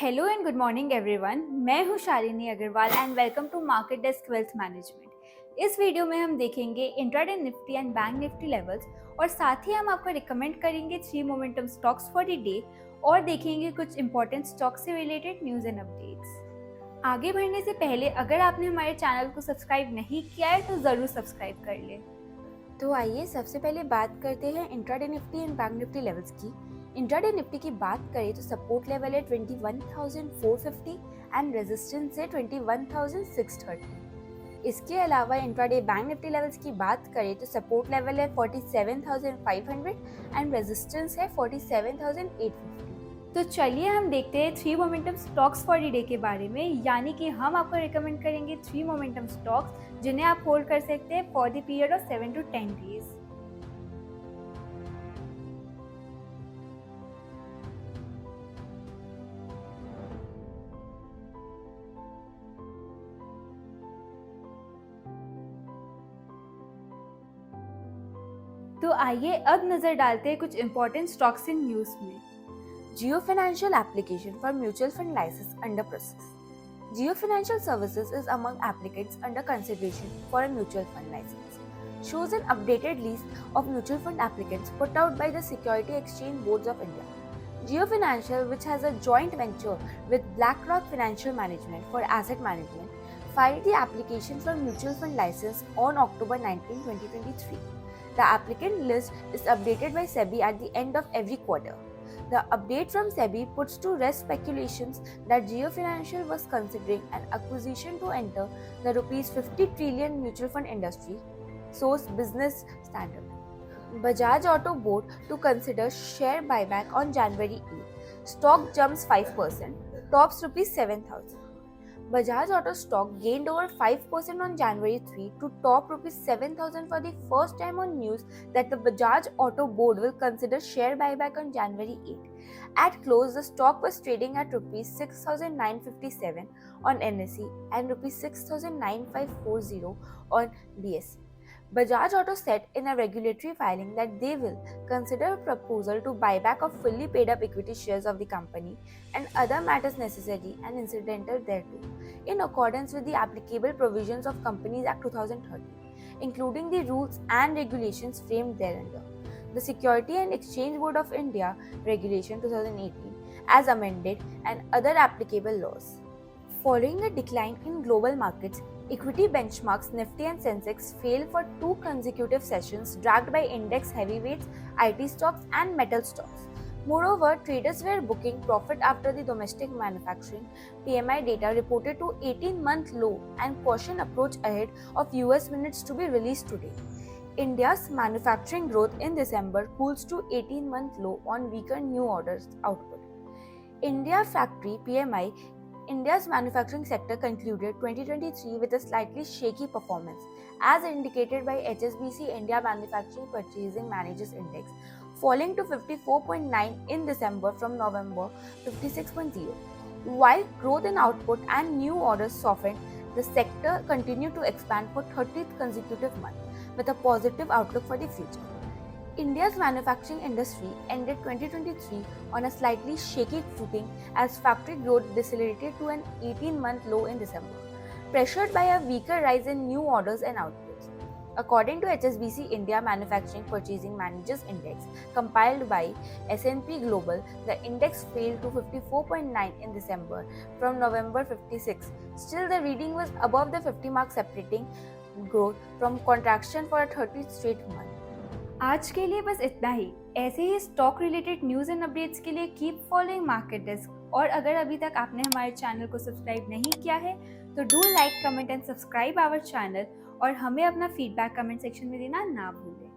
Hello and good morning everyone. मैं हूं Shalini Agrawal and welcome to market desk wealth management. इस video में हम देखेंगे intraday Nifty and bank Nifty levels और साथ ही हम आपको रिकमेंड करेंगे 3 momentum stocks for the day और देखेंगे कुछ इंपॉर्टेंट स्टॉक से रिलेटेड न्यूज़ एंड अपडेट्स। आगे बढ़ने से पहले अगर आपने हमारे चैनल को सब्सक्राइब नहीं किया है तो ज़रूर सब्सक्राइब कर लें। तो आइए सबसे पहले बात करते हैं intraday Nifty and bank Nifty levels की। इंट्राडे निफ्टी की बात करें तो सपोर्ट लेवल है 21,450 एंड रेजिस्टेंस है 21,630। इसके अलावा इंट्राडे बैंक निफ्टी लेवल्स की बात करें तो सपोर्ट लेवल है 47,500 एंड रेजिस्टेंस है 47,850। तो चलिए हम देखते हैं 3 momentum stocks for the day के बारे में, यानी कि हम आपको रिकमेंड करेंगे 3 मोमेंटम स्टॉक्स जिन्हें आप होल्ड कर सकते हैं for the period of 7 to 10 days. तो आइए अब नजर डालते हैं कुछ इंपॉर्टेंट स्टॉक्स इन न्यूज़ में। Jio Financial application for mutual fund license under process. Jio Financial Services is among applicants under consideration for a mutual fund license. Shows an updated list of mutual fund applicants put out by the Security Exchange Boards of India. Jio Financial, which has a joint venture with BlackRock Financial Management for asset management, filed the application for mutual fund license on October 19, 2023. The applicant list is updated by SEBI at the end of every quarter. The update from SEBI puts to rest speculations that Jio Financial was considering an acquisition to enter the rupees 50 trillion mutual fund industry, source Business Standard. Bajaj Auto Board to consider share buyback on January 8. Stock jumps 5%, tops rupees 7,000. Bajaj Auto stock gained over 5% on January 3 to top rupees 7,000 for the first time on news that the Bajaj Auto Board will consider share buyback on January 8. At close, the stock was trading at rupees 6,957 on NSE and rupees 6,9540 on BSE. Bajaj Auto said in a regulatory filing that they will consider a proposal to buyback of fully paid up equity shares of the company and other matters necessary and incidental thereto, in accordance with the applicable provisions of Companies Act 2013, including the rules and regulations framed thereunder. The Security and Exchange Board of India Regulation 2018 as amended and other applicable laws. Following a decline in global markets, equity benchmarks Nifty and Sensex failed for 2 consecutive sessions, dragged by index heavyweights, IT stocks and metal stocks. Moreover, traders were booking profit after the domestic manufacturing PMI data reported to 18-month low and caution approach ahead of US minutes to be released today. India's manufacturing growth in December cools to 18-month low on weaker new orders output. India Factory PMI, India's manufacturing sector concluded 2023 with a slightly shaky performance, as indicated by HSBC India Manufacturing Purchasing Managers Index, falling to 54.9 in December from November 56.0. While growth in output and new orders softened, the sector continued to expand for 30th consecutive month, with a positive outlook for the future. India's manufacturing industry ended 2023 on a slightly shaky footing as factory growth decelerated to an 18-month low in December, pressured by a weaker rise in new orders and outputs. According to HSBC India Manufacturing Purchasing Managers Index compiled by S&P Global, the index fell to 54.9 in December from November 56. Still, the reading was above the 50 mark, separating growth from contraction for a 30th straight month. आज के लिए बस इतना ही। ऐसे ही stock related news and updates के लिए कीप फॉलोइंग मार्केट डेस्क। और अगर अभी तक आपने हमारे चैनल को सब्सक्राइब नहीं किया है तो do like, comment and subscribe our channel और हमें अपना फीडबैक कमेंट सेक्शन में देना ना भूलें।